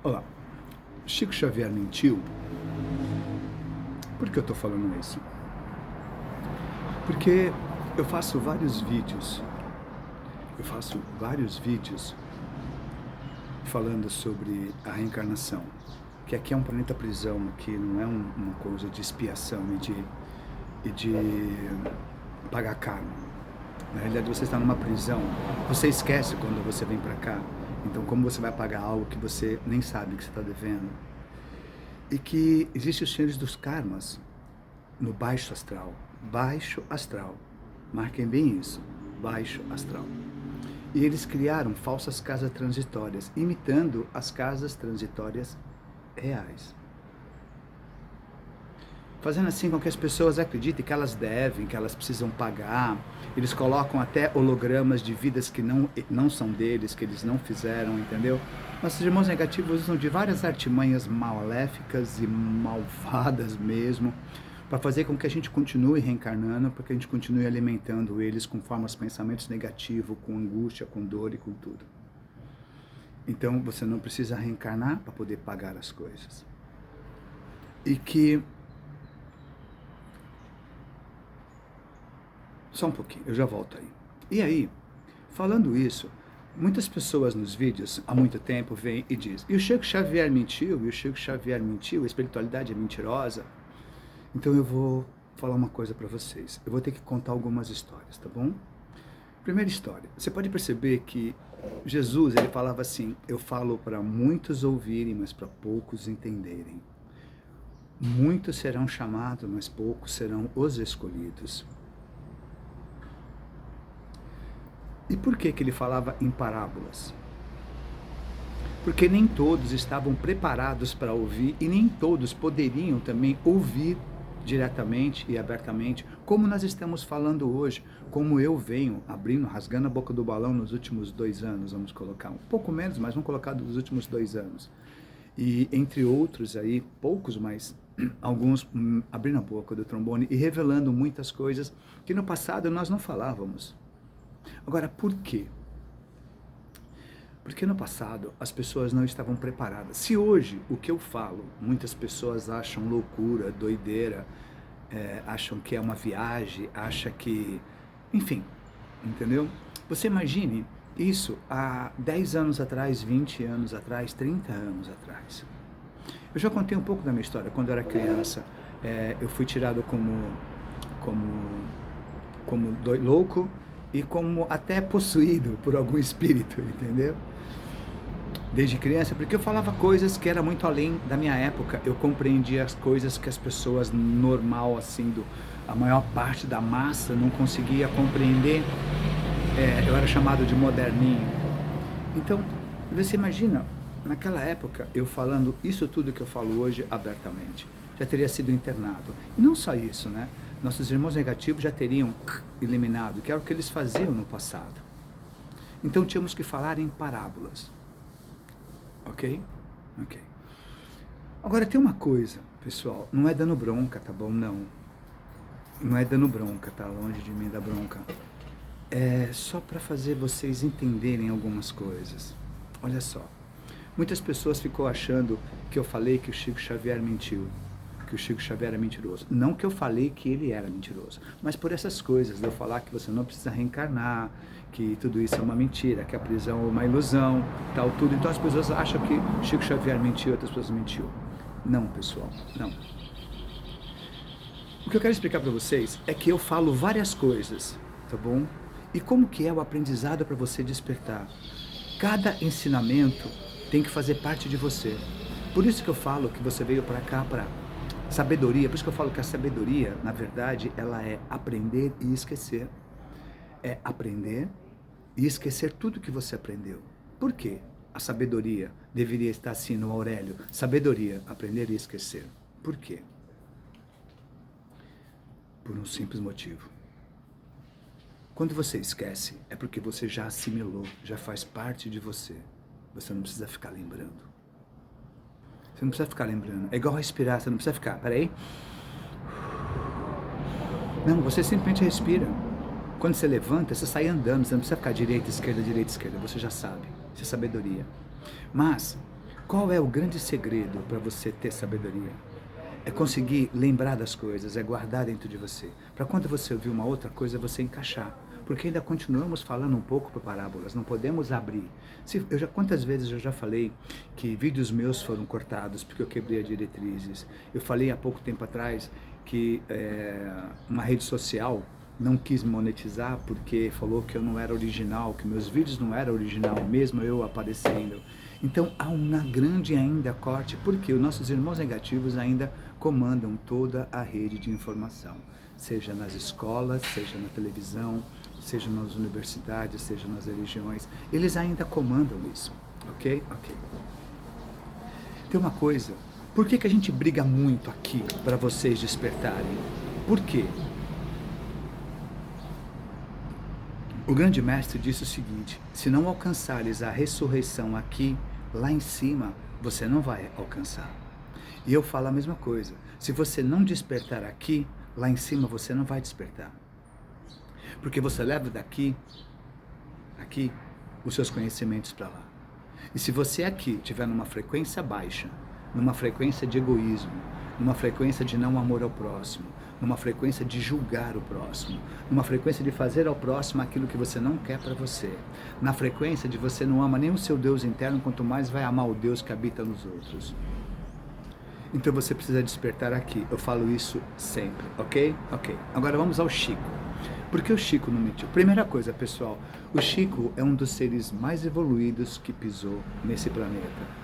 Olá, Chico Xavier mentiu? Por que eu estou falando isso? Porque eu faço vários vídeos falando sobre a reencarnação, que aqui é um planeta prisão, que não é uma coisa de expiação e de pagar karma. Na realidade, você está numa prisão, você esquece quando você vem para cá. Então, como você vai pagar algo que você nem sabe que você está devendo? E que existem os senhores dos karmas no baixo astral. Baixo astral. Marquem bem isso. Baixo astral. E eles criaram falsas casas transitórias, imitando as casas transitórias reais. Fazendo assim com que as pessoas acreditem que elas devem, que elas precisam pagar. Eles colocam até hologramas de vidas que não são deles, que eles não fizeram, entendeu? Nossos irmãos negativos usam de várias artimanhas maléficas e malvadas mesmo, para fazer com que a gente continue reencarnando, para que a gente continue alimentando eles com formas de pensamentos negativos, com angústia, com dor e com tudo. Então você não precisa reencarnar para poder pagar as coisas. E que... Só um pouquinho, eu já volto aí. E aí, falando isso, muitas pessoas nos vídeos, há muito tempo, vêm e dizem: e o Chico Xavier mentiu, e o Chico Xavier mentiu, a espiritualidade é mentirosa. Então eu vou falar uma coisa para vocês. Eu vou ter que contar algumas histórias, tá bom? Primeira história. Você pode perceber que Jesus, ele falava assim: eu falo para muitos ouvirem, mas para poucos entenderem. Muitos serão chamados, mas poucos serão os escolhidos. E por que ele falava em parábolas? Porque nem todos estavam preparados para ouvir e nem todos poderiam também ouvir diretamente e abertamente, como nós estamos falando hoje, como eu venho abrindo, rasgando a boca do balão nos últimos 2 anos, vamos colocar, um pouco menos, mas vamos colocar dos últimos 2 anos. E entre outros aí, poucos, mas alguns abrindo a boca do trombone e revelando muitas coisas que no passado nós não falávamos. Agora, por quê? Porque no passado as pessoas não estavam preparadas. Se hoje o que eu falo, muitas pessoas acham loucura, doideira, acham que é uma viagem, acham que... Enfim, entendeu? Você imagine isso há 10 anos atrás, 20 anos atrás, 30 anos atrás. Eu já contei um pouco da minha história. Quando eu era criança, eu fui tirado como louco, e como até possuído por algum espírito, entendeu? Desde criança, porque eu falava coisas que era muito além da minha época. Eu compreendia as coisas que as pessoas normal, assim, a maior parte da massa não conseguia compreender. Eu era chamado de moderninho. Então, você imagina, naquela época, eu falando isso tudo que eu falo hoje abertamente. Já teria sido internado. E não só isso, né? Nossos irmãos negativos já teriam eliminado, que era o que eles faziam no passado. Então tínhamos que falar em parábolas. Ok? Ok. Agora tem uma coisa, pessoal, não é dando bronca, tá bom? Não. Não é dando bronca, tá? Longe de mim da bronca. É só para fazer vocês entenderem algumas coisas. Olha só. Muitas pessoas ficam achando que eu falei que o Chico Xavier mentiu, que o Chico Xavier é mentiroso. Não que eu falei que ele era mentiroso, mas por essas coisas, de eu falar que você não precisa reencarnar, que tudo isso é uma mentira, que a prisão é uma ilusão, tal, tudo. Então as pessoas acham que o Chico Xavier mentiu, outras pessoas mentiu. Não, pessoal, não. O que eu quero explicar para vocês é que eu falo várias coisas, tá bom? E como que é o aprendizado para você despertar? Cada ensinamento tem que fazer parte de você. Por isso que eu falo que você veio para cá para sabedoria. Por isso que eu falo que a sabedoria, na verdade, ela é aprender e esquecer. É aprender e esquecer tudo que você aprendeu. Por quê? A sabedoria deveria estar assim no Aurélio. Sabedoria, aprender e esquecer. Por quê? Por um simples motivo. Quando você esquece, é porque você já assimilou, já faz parte de você. Você não precisa ficar lembrando. Você não precisa ficar lembrando. É igual respirar, você não precisa ficar, peraí. Não, você simplesmente respira. Quando você levanta, você sai andando, você não precisa ficar direita, esquerda, você já sabe. Isso é sabedoria. Mas, Qual é o grande segredo para você ter sabedoria? É conseguir lembrar das coisas, é guardar dentro de você. Para quando você ouvir uma outra coisa, você encaixar. Porque ainda continuamos falando um pouco por parábolas, não podemos abrir. Quantas vezes eu já falei que vídeos meus foram cortados porque eu quebrei diretrizes. Eu falei há pouco tempo atrás que uma rede social não quis me monetizar porque falou que eu não era original, que meus vídeos não eram original, mesmo eu aparecendo. Então há uma grande ainda corte, porque os nossos irmãos negativos ainda comandam toda a rede de informação, seja nas escolas, seja na televisão, seja nas universidades, seja nas religiões, eles ainda comandam isso, ok? Ok. Tem uma coisa, por que a gente briga muito aqui para vocês despertarem? Por quê? O grande mestre disse o seguinte: se não alcançares a ressurreição aqui, lá em cima, você não vai alcançar. E eu falo a mesma coisa: se você não despertar aqui, lá em cima você não vai despertar. Porque você leva daqui, os seus conhecimentos para lá. E se você aqui estiver numa frequência baixa, numa frequência de egoísmo, numa frequência de não amor ao próximo, numa frequência de julgar o próximo, numa frequência de fazer ao próximo aquilo que você não quer para você, na frequência de você não ama nem o seu Deus interno, quanto mais vai amar o Deus que habita nos outros. Então você precisa despertar aqui. Eu falo isso sempre, ok? Ok. Agora vamos ao Chico. Por que o Chico não mentiu? Primeira coisa, pessoal, o Chico é um dos seres mais evoluídos que pisou nesse planeta.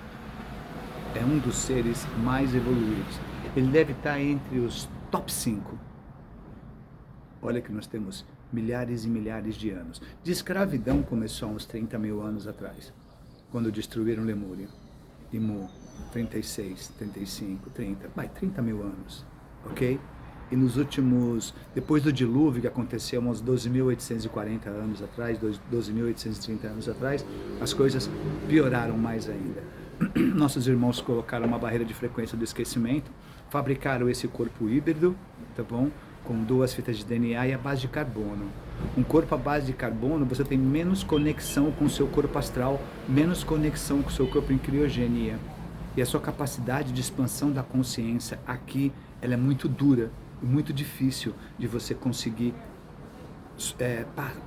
É um dos seres mais evoluídos. Ele deve estar entre os top 5. Olha que nós temos milhares e milhares de anos. De escravidão começou há uns 30 mil anos atrás, quando destruíram Lemúria e Mu, 36, 35, 30, 30 mil anos, ok? E nos últimos, depois do dilúvio que aconteceu uns 12.840 anos atrás, 12.830 anos atrás, as coisas pioraram mais ainda. Nossos irmãos colocaram uma barreira de frequência do esquecimento, fabricaram esse corpo híbrido, tá bom? Com 2 fitas de DNA e a base de carbono. Um corpo à base de carbono, você tem menos conexão com o seu corpo astral, menos conexão com o seu corpo em criogenia. E a sua capacidade de expansão da consciência aqui, ela é muito dura, muito difícil de você conseguir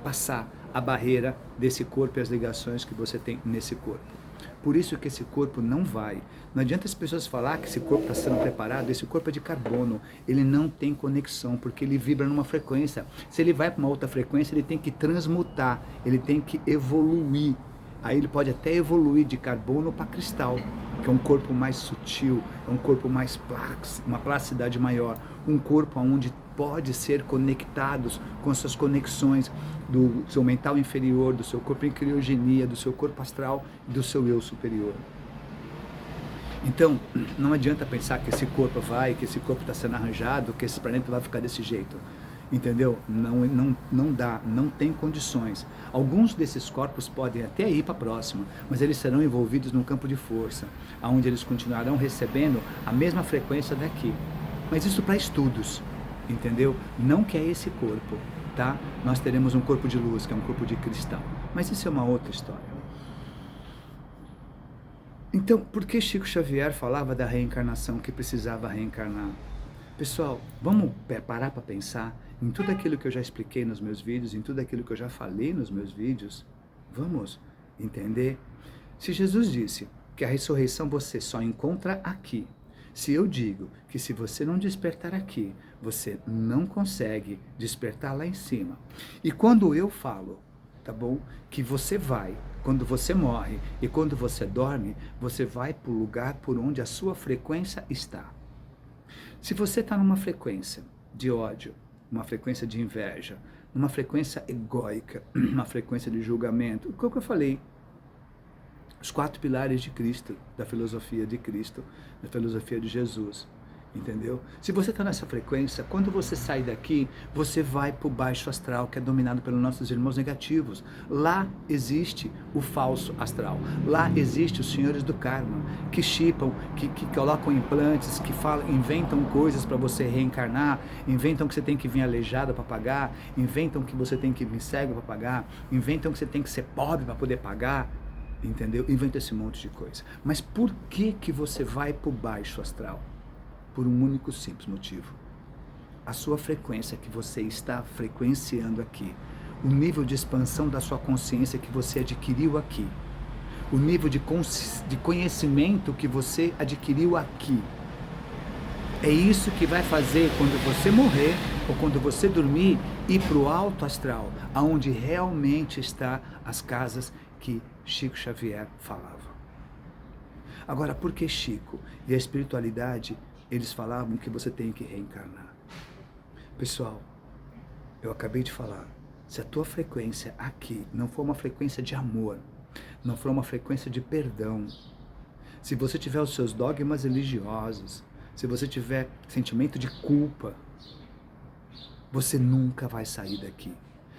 passar a barreira desse corpo e as ligações que você tem nesse corpo. Por isso que esse corpo não vai. Não adianta as pessoas falar que esse corpo está sendo preparado, esse corpo é de carbono, ele não tem conexão, porque ele vibra numa frequência. Se ele vai para uma outra frequência, ele tem que transmutar, ele tem que evoluir. Aí ele pode até evoluir de carbono para cristal, que é um corpo mais sutil, é um corpo mais uma plasticidade maior, um corpo onde pode ser conectados com suas conexões do seu mental inferior, do seu corpo em criogenia, do seu corpo astral e do seu eu superior. Então, não adianta pensar que esse corpo que esse corpo está sendo arranjado, que esse planeta vai ficar desse jeito. Entendeu? Não dá, não tem condições. Alguns desses corpos podem até ir para a próxima, mas eles serão envolvidos num campo de força, onde eles continuarão recebendo a mesma frequência daqui. Mas isso para estudos, entendeu? Não que é esse corpo, tá? Nós teremos um corpo de luz, que é um corpo de cristal. Mas isso é uma outra história. Então, por que Chico Xavier falava da reencarnação, que precisava reencarnar? Pessoal, vamos parar para pensar em tudo aquilo que eu já expliquei nos meus vídeos, em tudo aquilo que eu já falei nos meus vídeos. Vamos entender? Se Jesus disse que a ressurreição você só encontra aqui, se eu digo que se você não despertar aqui, você não consegue despertar lá em cima. E quando eu falo, tá bom, que você vai, quando você morre e quando você dorme, você vai para o lugar por onde a sua frequência está. Se você está numa frequência de ódio, uma frequência de inveja, numa frequência egóica, uma frequência de julgamento, o que eu falei? Os 4 pilares de Cristo, da filosofia de Cristo, da filosofia de Jesus. Entendeu? Se você está nessa frequência, quando você sai daqui, você vai para o baixo astral, que é dominado pelos nossos irmãos negativos. Lá existe o falso astral. Lá existe os senhores do karma, que chipam, que colocam implantes, que inventam coisas para você reencarnar, inventam que você tem que vir aleijado para pagar, inventam que você tem que vir cego para pagar, inventam que você tem que ser pobre para poder pagar. entendeu? Inventa esse monte de coisa. Mas por que que você vai para o baixo astral? Por um único simples motivo. A sua frequência que você está frequenciando aqui, o nível de expansão da sua consciência que você adquiriu aqui, o nível de conhecimento que você adquiriu aqui, é isso que vai fazer quando você morrer ou quando você dormir, ir para o alto astral, aonde realmente está as casas que Chico Xavier falava. Agora, por que Chico e a espiritualidade, eles falavam que você tem que reencarnar? Pessoal, eu acabei de falar, se a tua frequência aqui não for uma frequência de amor, não for uma frequência de perdão, se você tiver os seus dogmas religiosos, se você tiver sentimento de culpa, você nunca vai sair daqui.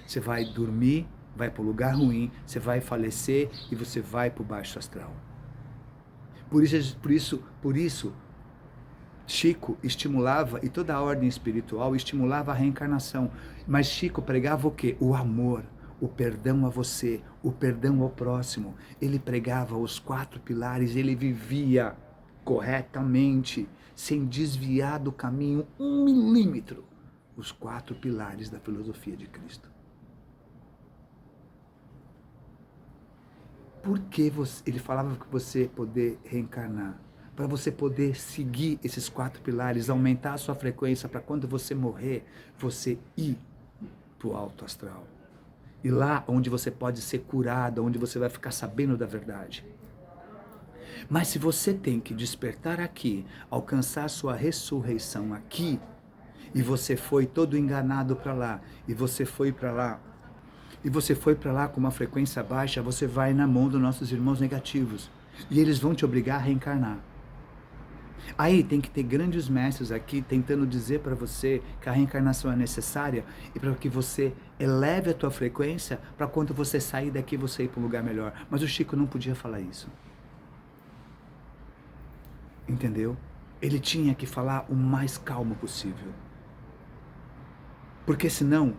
Você vai dormir, vai para o lugar ruim, você vai falecer e você vai para o baixo astral. Por isso, Chico estimulava, e toda a ordem espiritual estimulava a reencarnação. Mas Chico pregava o quê? O amor, o perdão a você, o perdão ao próximo. Ele pregava os 4 pilares, ele vivia corretamente, sem desviar do caminho 1 milímetro, os 4 pilares da filosofia de Cristo. Por que ele falava que você poder reencarnar? Para você poder seguir esses 4 pilares, aumentar a sua frequência para quando você morrer, você ir para o alto astral. E lá onde você pode ser curado, onde você vai ficar sabendo da verdade. Mas se você tem que despertar aqui, alcançar sua ressurreição aqui, e você foi todo enganado para lá, e você foi para lá, com uma frequência baixa, você vai na mão dos nossos irmãos negativos, e eles vão te obrigar a reencarnar. Aí tem que ter grandes mestres aqui tentando dizer para você que a reencarnação é necessária e para que você eleve a tua frequência para quando você sair daqui você ir para um lugar melhor. Mas o Chico não podia falar isso. Entendeu? Ele tinha que falar o mais calmo possível. Porque senão,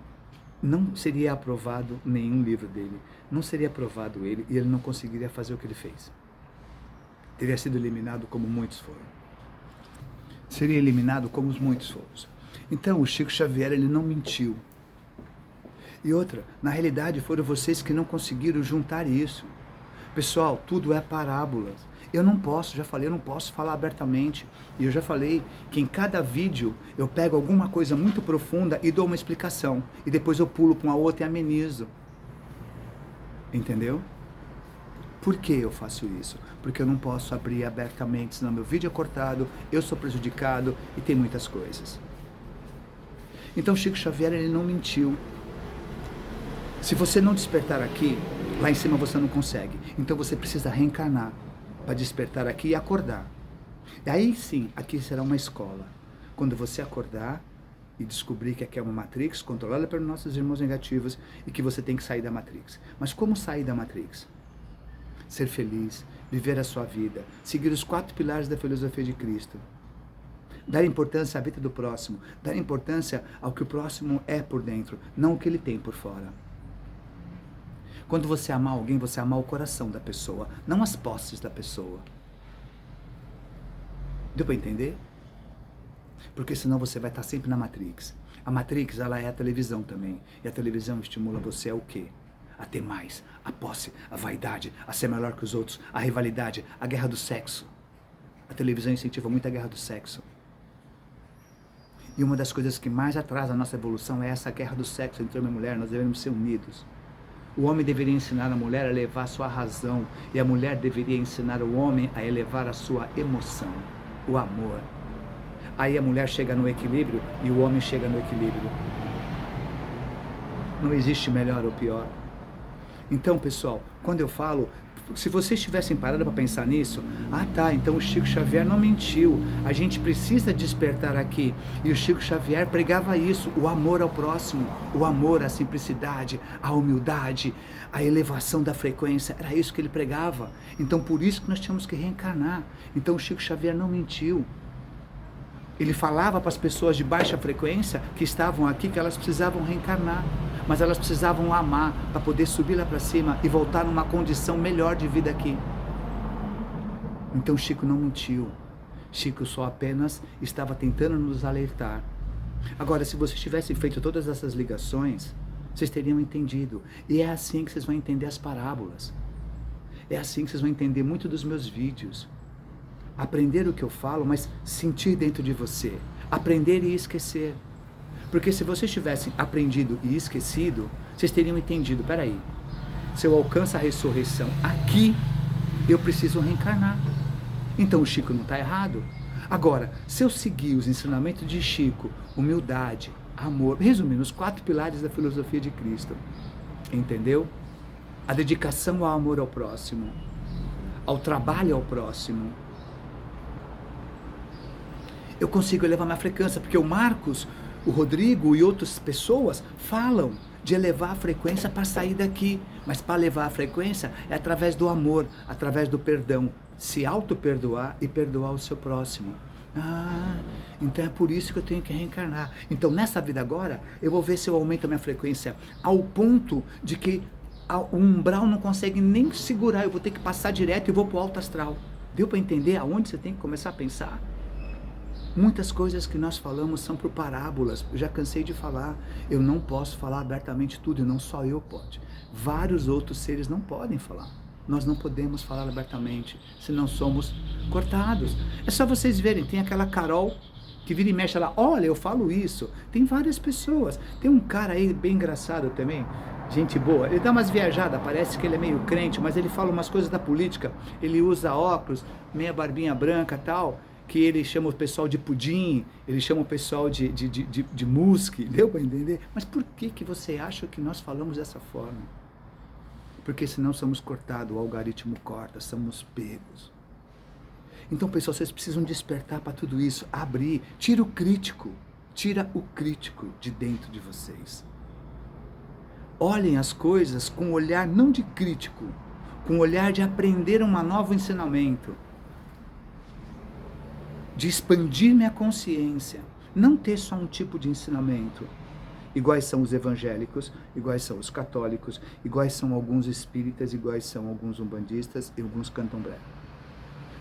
não seria aprovado nenhum livro dele. Não seria aprovado ele e ele não conseguiria fazer o que ele fez. Teria sido eliminado como muitos foram. Seria eliminado como os muitos foram. Então, o Chico Xavier, ele não mentiu. E outra, na realidade foram vocês que não conseguiram juntar isso. Pessoal, tudo é parábolas. Eu não posso, já falei, eu não posso falar abertamente. E eu já falei que em cada vídeo eu pego alguma coisa muito profunda e dou uma explicação. E depois eu pulo para uma outra e amenizo. Entendeu? Por que eu faço isso? Porque eu não posso abrir abertamente, senão meu vídeo é cortado, eu sou prejudicado e tem muitas coisas. Então Chico Xavier, ele não mentiu. Se você não despertar aqui, lá em cima você não consegue. Então você precisa reencarnar para despertar aqui e acordar. E aí sim, aqui será uma escola. Quando você acordar e descobrir que aqui é uma Matrix, controlada pelos nossos irmãos negativos, e que você tem que sair da Matrix. Mas como sair da Matrix? Ser feliz, viver a sua vida, seguir os 4 pilares da filosofia de Cristo. Dar importância à vida do próximo, dar importância ao que o próximo é por dentro, não o que ele tem por fora. Quando você amar alguém, você amar o coração da pessoa, não as posses da pessoa. Deu para entender? Porque senão você vai estar sempre na Matrix. A Matrix, ela é a televisão também. E a televisão estimula você a o quê? A ter mais, a posse, a vaidade, a ser melhor que os outros, a rivalidade, a guerra do sexo. A televisão incentiva muito a guerra do sexo. E uma das coisas que mais atrasa a nossa evolução é essa guerra do sexo entre homem e mulher. Nós devemos ser unidos. O homem deveria ensinar a mulher a elevar a sua razão, e a mulher deveria ensinar o homem a elevar a sua emoção, o amor. Aí a mulher chega no equilíbrio e o homem chega no equilíbrio. Não existe melhor ou pior. Então, pessoal, quando eu falo, se vocês tivessem parado para pensar nisso, então o Chico Xavier não mentiu, a gente precisa despertar aqui. E o Chico Xavier pregava isso, o amor ao próximo, o amor, a simplicidade, a humildade, a elevação da frequência, era isso que ele pregava. Então por isso que nós tínhamos que reencarnar. Então o Chico Xavier não mentiu. Ele falava para as pessoas de baixa frequência que estavam aqui que elas precisavam reencarnar. mas elas precisavam amar para poder subir lá para cima e voltar numa condição melhor de vida aqui. Então Chico não mentiu. Chico só apenas estava tentando nos alertar. Agora, se vocês tivessem feito todas essas ligações, vocês teriam entendido. E é assim que vocês vão entender as parábolas. É assim que vocês vão entender muito dos meus vídeos. Aprender o que eu falo, mas sentir dentro de você. Aprender e esquecer. Porque se vocês tivessem aprendido e esquecido, vocês teriam entendido, peraí, se eu alcanço a ressurreição aqui, eu preciso reencarnar. Então o Chico não está errado. Agora, se eu seguir os ensinamentos de Chico, humildade, amor, resumindo, os 4 pilares da filosofia de Cristo, entendeu? A dedicação ao amor ao próximo, ao trabalho ao próximo, eu consigo elevar minha frequência, porque o Marcos, o Rodrigo e outras pessoas falam de elevar a frequência para sair daqui, mas para elevar a frequência é através do amor, através do perdão, se auto-perdoar e perdoar o seu próximo. Então é por isso que eu tenho que reencarnar. Então nessa vida agora, eu vou ver se eu aumento a minha frequência ao ponto de que o umbral não consegue nem segurar, eu vou ter que passar direto e vou para o alto astral. Deu para entender aonde você tem que começar a pensar? Muitas coisas que nós falamos são por parábolas, eu já cansei de falar, eu não posso falar abertamente tudo, e não só eu pode. Vários outros seres não podem falar, nós não podemos falar abertamente, senão somos cortados. É só vocês verem, tem aquela Carol que vira e mexe lá, olha, eu falo isso, tem várias pessoas, tem um cara aí bem engraçado também, gente boa, ele dá umas viajadas, parece que ele é meio crente, mas ele fala umas coisas da política, ele usa óculos, meia barbinha branca e tal, que ele chama o pessoal de pudim, ele chama o pessoal de musque, deu para entender? Mas por que você acha que nós falamos dessa forma? Porque senão somos cortados, o algoritmo corta, somos pegos. Então, pessoal, vocês precisam despertar para tudo isso, abrir, tira o crítico de dentro de vocês. Olhem as coisas com um olhar não de crítico, com um olhar de aprender um novo ensinamento, de expandir minha consciência, não ter só um tipo de ensinamento. Iguais são os evangélicos, iguais são os católicos, iguais são alguns espíritas, iguais são alguns umbandistas e alguns candomblé.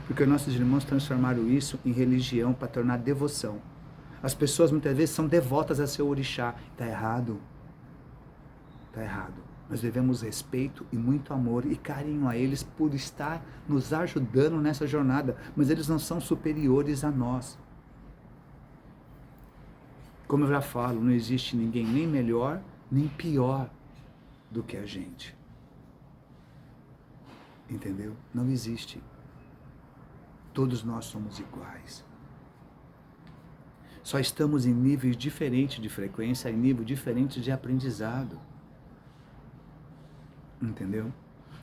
Porque nossos irmãos transformaram isso em religião para tornar devoção. As pessoas muitas vezes são devotas a seu orixá. Está errado. Está errado. Nós devemos respeito e muito amor e carinho a eles por estar nos ajudando nessa jornada, mas eles não são superiores a nós. Como eu já falo, não existe ninguém nem melhor, nem pior do que a gente. Entendeu? Não existe. Todos nós somos iguais. Só estamos em níveis diferentes de frequência, em nível diferente de aprendizado. Entendeu?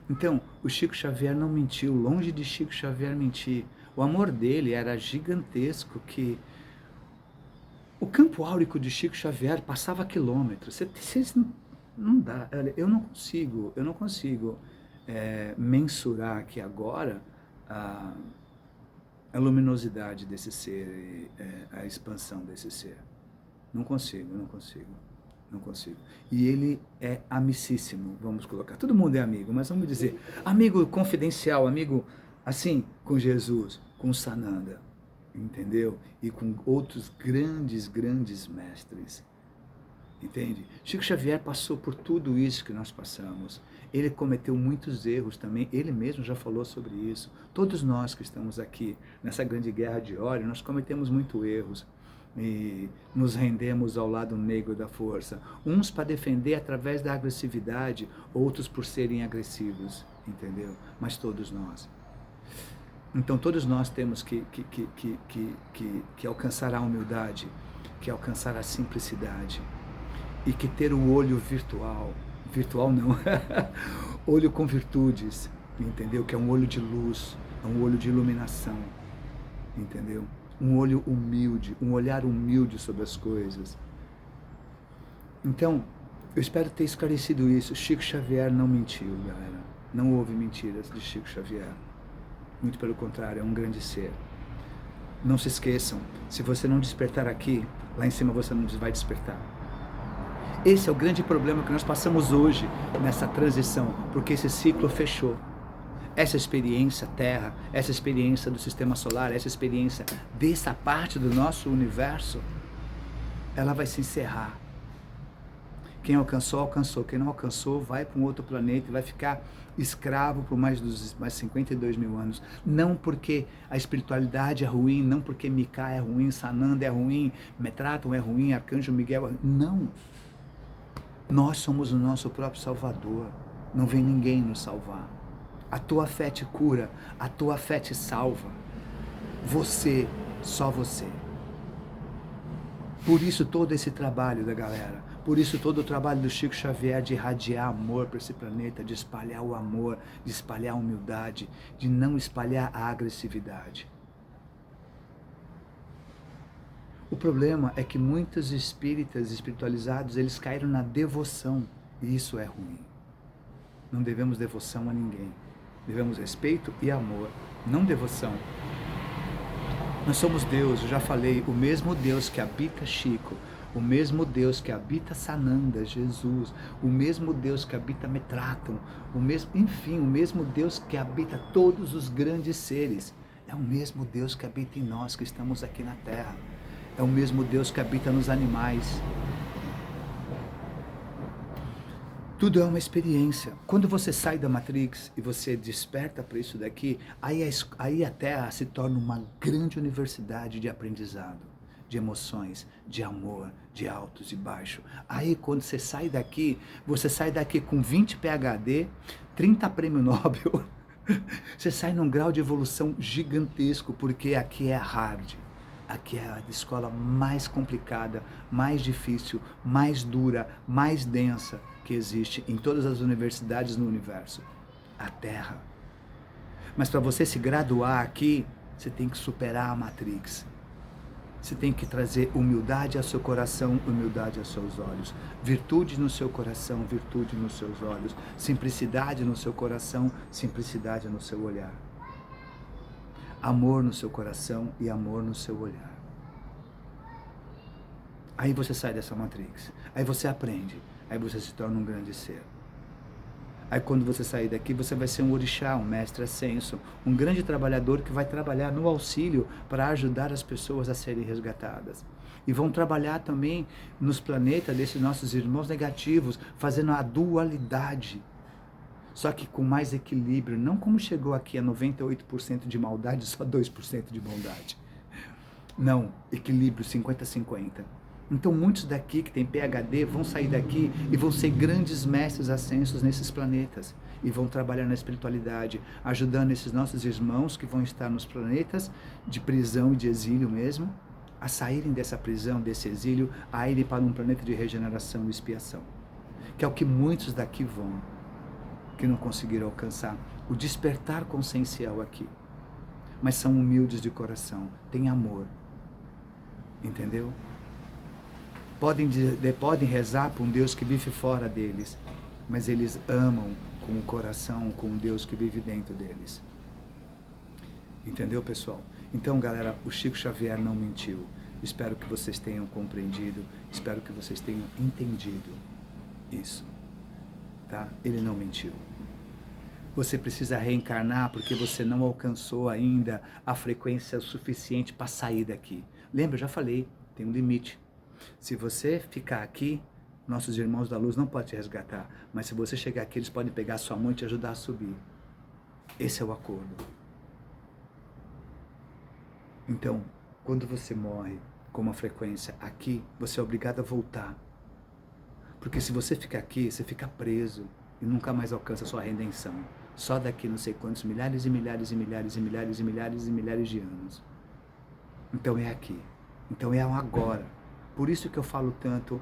Então, o Chico Xavier não mentiu, longe de Chico Xavier mentir. O amor dele era gigantesco, que o campo áurico de Chico Xavier passava quilômetros. Vocês não dá, eu não consigo mensurar aqui agora a luminosidade desse ser, a expansão desse ser. Não consigo. E ele é amicíssimo, vamos colocar. Todo mundo é amigo, mas vamos dizer, amigo confidencial, amigo assim, com Jesus, com Sananda, entendeu? E com outros grandes mestres, entende? Chico Xavier passou por tudo isso que nós passamos. Ele cometeu muitos erros também, ele mesmo já falou sobre isso. Todos nós que estamos aqui, nessa grande guerra de Órion, nós cometemos muitos erros. E nos rendemos ao lado negro da força, uns para defender através da agressividade, outros por serem agressivos, entendeu? Mas todos nós. Então todos nós temos que alcançar a humildade, que alcançar a simplicidade, e que ter o olho virtual não, olho com virtudes, entendeu? Que é um olho de luz, é um olho de iluminação, entendeu? Um olho humilde, um olhar humilde sobre as coisas. Então, eu espero ter esclarecido isso. Chico Xavier não mentiu, galera. Não houve mentiras de Chico Xavier. Muito pelo contrário, é um grande ser. Não se esqueçam, se você não despertar aqui, lá em cima você não vai despertar. Esse é o grande problema que nós passamos hoje nessa transição, porque esse ciclo fechou. Essa experiência Terra, essa experiência do Sistema Solar, essa experiência dessa parte do nosso universo, ela vai se encerrar. Quem alcançou, alcançou. Quem não alcançou, vai para um outro planeta e vai ficar escravo por mais 52 mil anos. Não porque a espiritualidade é ruim, não porque Mika é ruim, Sananda é ruim, Metraton é ruim, Arcanjo Miguel é ruim. Não. Nós somos o nosso próprio Salvador. Não vem ninguém nos salvar. A tua fé te cura, a tua fé te salva. Você, só você. Por isso todo esse trabalho da galera, por isso todo o trabalho do Chico Xavier de irradiar amor para esse planeta, de espalhar o amor, de espalhar a humildade, de não espalhar a agressividade. O problema é que muitos espíritas espiritualizados, eles caíram na devoção, e isso é ruim. Não devemos devoção a ninguém. Devemos respeito e amor, não devoção. Nós somos Deus, eu já falei, o mesmo Deus que habita Chico, o mesmo Deus que habita Sananda, Jesus, o mesmo Deus que habita Metraton, o mesmo Deus que habita todos os grandes seres. É o mesmo Deus que habita em nós que estamos aqui na Terra. É o mesmo Deus que habita nos animais. Tudo é uma experiência. Quando você sai da Matrix e você desperta para isso daqui, aí a Terra se torna uma grande universidade de aprendizado, de emoções, de amor, de altos e baixos. Aí quando você sai daqui com 20 PhD, 30 prêmio Nobel, você sai num grau de evolução gigantesco, porque aqui é hard. Aqui é a escola mais complicada, mais difícil, mais dura, mais densa que existe em todas as universidades no universo. A Terra. Mas para você se graduar aqui, você tem que superar a Matrix. Você tem que trazer humildade ao seu coração, humildade aos seus olhos. Virtude no seu coração, virtude nos seus olhos. Simplicidade no seu coração, simplicidade no seu olhar. Amor no seu coração e amor no seu olhar. Aí você sai dessa Matrix. Aí você aprende. Aí você se torna um grande ser. Aí quando você sair daqui, você vai ser um orixá, um mestre ascenso, um grande trabalhador que vai trabalhar no auxílio para ajudar as pessoas a serem resgatadas. E vão trabalhar também nos planetas desses nossos irmãos negativos, fazendo a dualidade. Só que com mais equilíbrio, não como chegou aqui a 98% de maldade, só 2% de bondade. Não, equilíbrio 50-50. Então muitos daqui que têm PhD vão sair daqui e vão ser grandes mestres ascensos nesses planetas. E vão trabalhar na espiritualidade, ajudando esses nossos irmãos que vão estar nos planetas de prisão e de exílio mesmo, a saírem dessa prisão, desse exílio, a irem para um planeta de regeneração e expiação. Que é o que muitos daqui vão, que não conseguiram alcançar o despertar consciencial aqui. Mas são humildes de coração, têm amor. Entendeu? Podem rezar para um Deus que vive fora deles, mas eles amam com o coração, com um Deus que vive dentro deles. Entendeu, pessoal? Então, galera, o Chico Xavier não mentiu. Espero que vocês tenham compreendido, espero que vocês tenham entendido isso. Tá? Ele não mentiu. Você precisa reencarnar porque você não alcançou ainda a frequência suficiente para sair daqui. Lembra, eu já falei, tem um limite. Se você ficar aqui, nossos irmãos da luz não podem te resgatar. Mas se você chegar aqui, eles podem pegar a sua mão e te ajudar a subir. Esse é o acordo. Então, quando você morre com uma frequência aqui, você é obrigado a voltar. Porque se você ficar aqui, você fica preso e nunca mais alcança a sua redenção. Só daqui não sei quantos milhares e milhares e milhares e milhares e milhares e milhares de anos. Então é aqui. Então é agora. Por isso que eu falo tanto,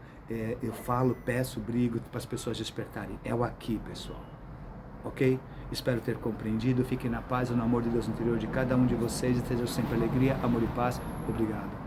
peço, brigo para as pessoas despertarem. É o aqui, pessoal. Ok? Espero ter compreendido. Fiquem na paz e no amor de Deus interior de cada um de vocês. E sejam sempre alegria, amor e paz. Obrigado.